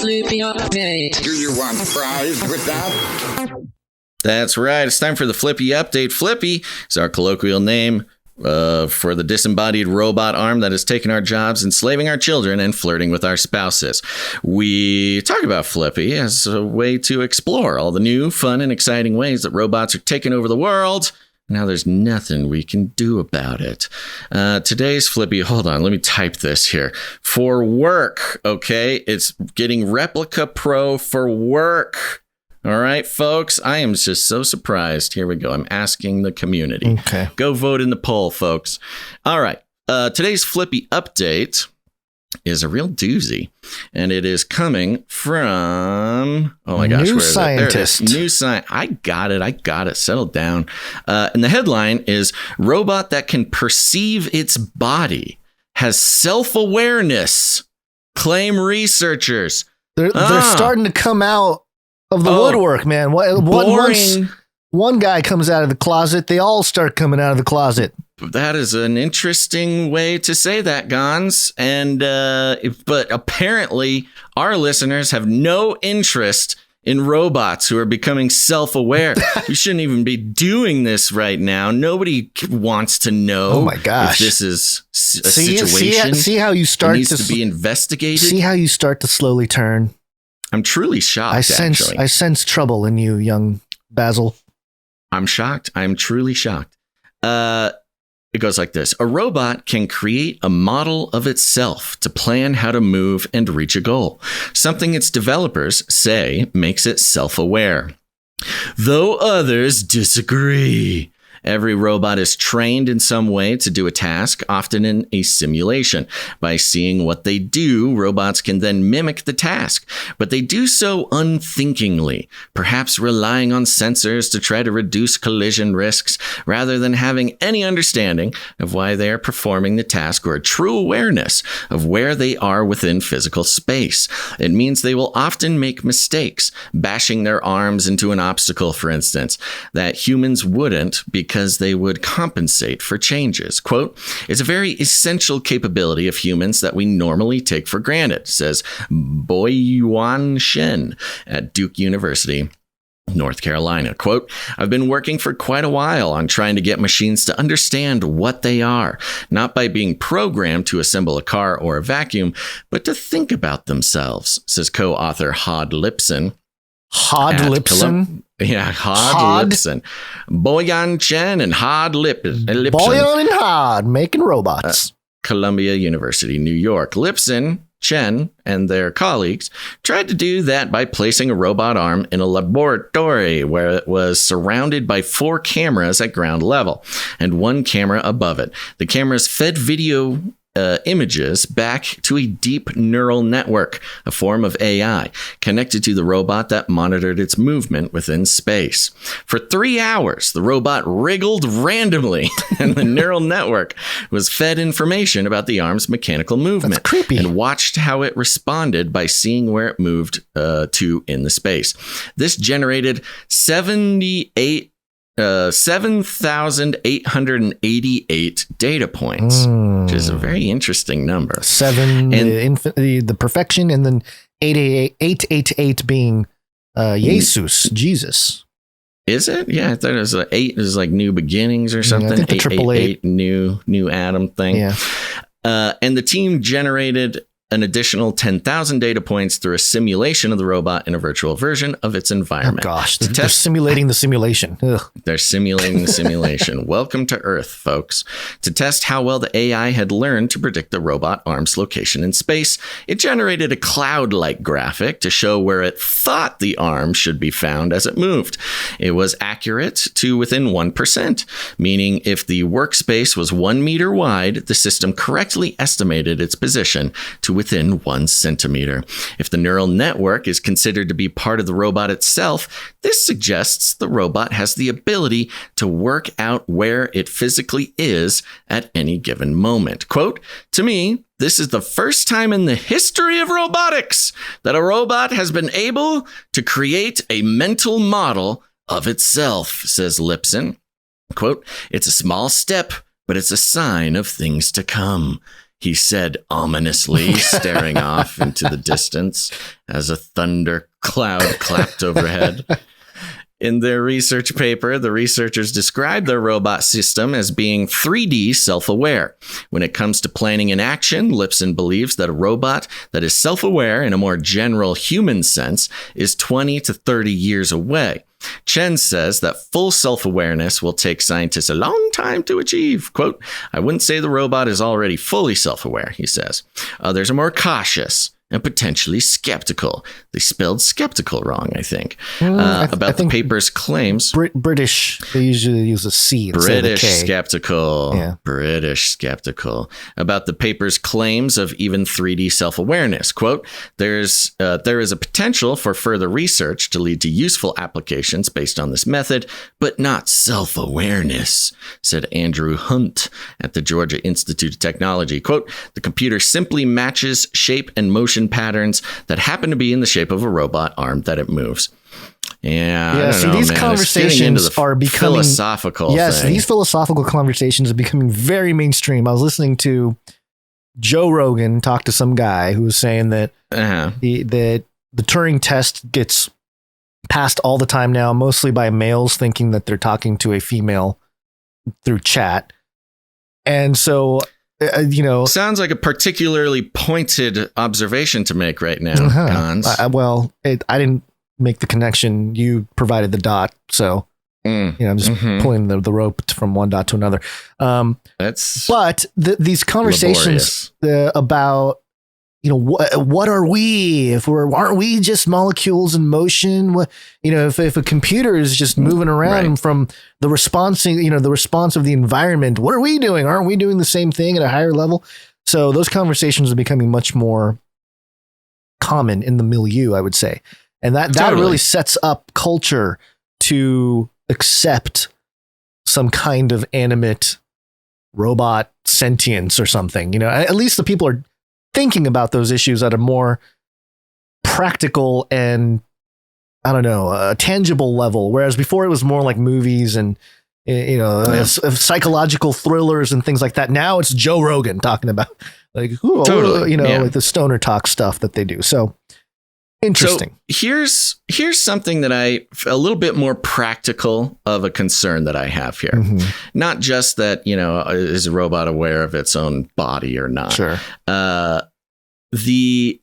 Flippy Update. Do you want fries with that? That's right. It's time for the Flippy Update. Flippy is our colloquial name for the disembodied robot arm that has taken our jobs, enslaving our children, and flirting with our spouses. We talk about Flippy as a way to explore all the new, fun, and exciting ways that robots are taking over the world. Now there's nothing we can do about it. Today's Flippy, hold on, let me type this here. For work, okay? It's getting Replica Pro for work. All right, folks, I am just so surprised. Here we go. I'm asking the community. Okay. Go vote in the poll, folks. All right. Today's Flippy Update is a real doozy, and it is coming from, oh my gosh, New Scientist. New Scientist. I got it. Settle down. And the headline is, robot that can perceive its body has self-awareness, claim researchers. They're starting to come out of the woodwork, man. One guy comes out of the closet, they all start coming out of the closet. That is an interesting way to say that, Gons. And but apparently our listeners have no interest in robots who are becoming self-aware. You shouldn't even be doing this right now. Nobody wants to know. Oh my gosh. If this is a situation. See how you start that needs to be investigated. See how you start to slowly turn. I'm truly shocked. I sense trouble in you, young Basil. I'm shocked. I'm truly shocked. It goes like this. A robot can create a model of itself to plan how to move and reach a goal, something its developers say makes it self-aware. Though others disagree. Every robot is trained in some way to do a task, often in a simulation. By seeing what they do, robots can then mimic the task, but they do so unthinkingly, perhaps relying on sensors to try to reduce collision risks, rather than having any understanding of why they are performing the task or a true awareness of where they are within physical space. It means they will often make mistakes, bashing their arms into an obstacle, for instance, that humans wouldn't, because they would compensate for changes. Quote, it's a very essential capability of humans that we normally take for granted, says Boyuan Shen at Duke University, North Carolina. Quote, I've been working for quite a while on trying to get machines to understand what they are, not by being programmed to assemble a car or a vacuum, but to think about themselves, says co-author Hod Lipson. Hod Lipson? Hod Lipson. Boyan Chen and Hod Lipson. Boyan and Hod making robots. Columbia University, New York. Lipson, Chen, and their colleagues tried to do that by placing a robot arm in a laboratory where it was surrounded by 4 cameras at ground level and 1 camera above it. The cameras fed video images back to a deep neural network, a form of AI, connected to the robot that monitored its movement within space. For 3 hours, the robot wriggled randomly, and the neural network was fed information about the arm's mechanical movement. That's creepy. And watched how it responded by seeing where it moved to in the space. This generated 7,888 data points, which is a very interesting number. 7, the perfection, and then 888 being Jesus, Jesus. Is it? Yeah, I thought it was 8 is like new beginnings or something. Yeah, I think the 888 new Adam thing. Yeah. And the team generated an additional 10,000 data points through a simulation of the robot in a virtual version of its environment. Oh gosh, they're simulating the simulation. Ugh. They're simulating the simulation. Welcome to Earth, folks. To test how well the AI had learned to predict the robot arm's location in space, it generated a cloud-like graphic to show where it thought the arm should be found as it moved. It was accurate to within 1%, meaning if the workspace was 1 meter wide, the system correctly estimated its position to within 1 centimeter. If the neural network is considered to be part of the robot itself, this suggests the robot has the ability to work out where it physically is at any given moment. Quote, to me, this is the first time in the history of robotics that a robot has been able to create a mental model of itself, says Lipson. Quote, it's a small step, but it's a sign of things to come. he said ominously, staring off into the distance as a thunder cloud clapped overhead. In their research paper, the researchers described their robot system as being 3D self-aware. When it comes to planning an action, Lipson believes that a robot that is self-aware in a more general human sense is 20 to 30 years away. Chen says that full self-awareness will take scientists a long time to achieve. Quote, I wouldn't say the robot is already fully self-aware, he says. Others are more cautious and potentially skeptical. They spelled skeptical wrong, I think. About the paper's claims. British, they usually use a C instead British of a K. skeptical. Yeah. British skeptical. About the paper's claims of even 3D self-awareness. Quote, there is a potential for further research to lead to useful applications based on this method, but not self-awareness, said Andrew Hunt at the Georgia Institute of Technology. Quote, the computer simply matches shape and motion patterns that happen to be in the shape of a robot arm that it moves. Yeah. See, these conversations are becoming philosophical. Yes, these philosophical conversations are becoming very mainstream. I was listening to Joe Rogan talk to some guy who was saying that the Turing test gets passed all the time now, mostly by males thinking that they're talking to a female through chat. And so, sounds like a particularly pointed observation to make right now, Gons. I didn't make the connection. You provided the dot. So, I'm just pulling the rope from one dot to another. But these conversations about, what are we aren't we just molecules in motion? If a computer is just moving around from the response of the environment, what are we doing? Aren't we doing the same thing at a higher level? So those conversations are becoming much more common in the milieu, I would say. And that really sets up culture to accept some kind of animate robot sentience or something. At least the people are thinking about those issues at a more practical and a tangible level. Whereas before it was more like movies and, psychological thrillers and things like that. Now it's Joe Rogan talking about like the stoner talk stuff that they do. So interesting. So here's something that a little bit more practical of a concern that I have here. Not just that, is a robot aware of its own body or not? Sure. The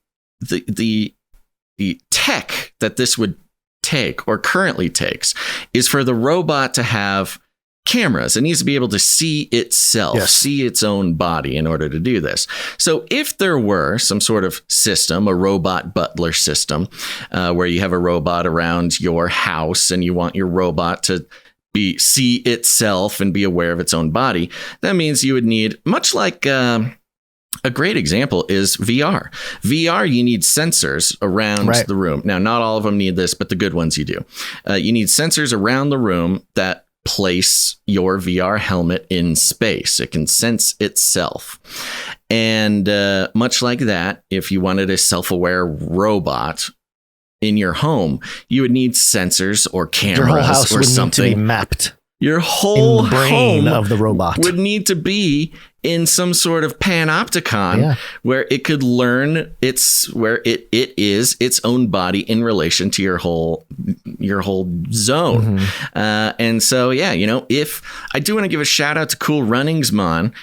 tech that this would take or currently takes is for the robot to have cameras. It needs to be able to see itself, see its own body in order to do this. So if there were some sort of system, a robot butler system, where you have a robot around your house and you want your robot to see itself and be aware of its own body, that means you would need, much like a great example is VR. VR, you need sensors around the room. Now, not all of them need this, but the good ones you do. You need sensors around the room that place your VR helmet in space. It can sense itself. And much like that, if you wanted a self-aware robot in your home, you would need sensors or cameras your whole house or would something. Need to be mapped. Your whole in the brain home of the robot would need to be in some sort of panopticon where it could learn where it is its own body in relation to your whole zone. And so, if I do want to give a shout out to Cool Runnings Mon,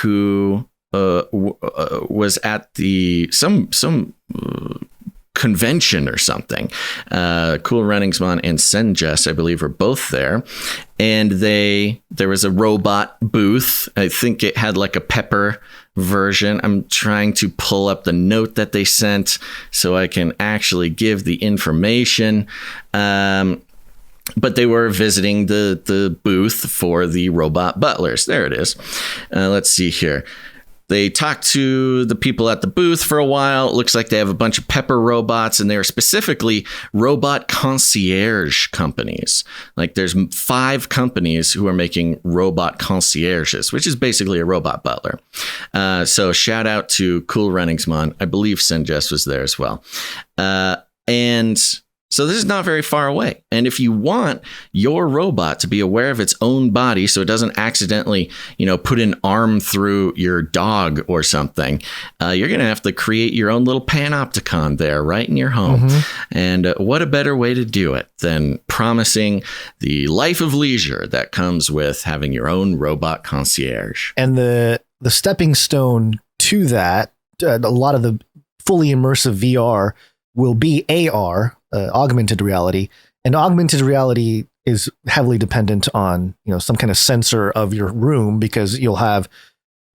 who was at some convention or something. Cool Runnings Mon and Senjess, I believe, were both there. And there was a robot booth. I think it had like a Pepper version. I'm trying to pull up the note that they sent so I can actually give the information. But they were visiting the booth for the robot butlers. There it is. Let's see here. They talked to the people at the booth for a while. It looks like they have a bunch of Pepper robots, and they are specifically robot concierge companies. Like there's 5 companies who are making robot concierges, which is basically a robot butler. So shout out to Cool Runnings Mon. I believe Senjess was there as well. And So this is not very far away. And if you want your robot to be aware of its own body so it doesn't accidentally, put an arm through your dog or something, you're going to have to create your own little panopticon there right in your home. And what a better way to do it than promising the life of leisure that comes with having your own robot concierge. And the stepping stone to that, a lot of the fully immersive VR will be AR, augmented reality, and augmented reality is heavily dependent on, some kind of sensor of your room, because you'll have,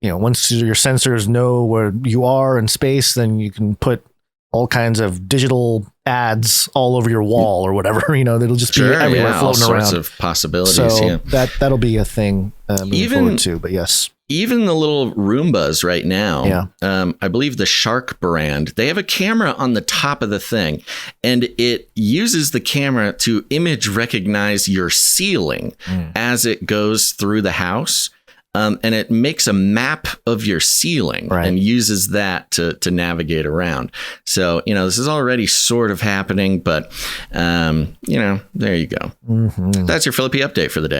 once your sensors know where you are in space, then you can put all kinds of digital ads all over your wall or whatever, that'll just be everywhere floating all sorts around. Of possibilities. So that'll be a thing moving forward too, but yes. Even the little Roombas right now, I believe the Shark brand, they have a camera on the top of the thing, and it uses the camera to image recognize your ceiling as it goes through the house. And it makes a map of your ceiling and uses that to navigate around. So, this is already sort of happening, but, there you go. That's your Philippine update for the day.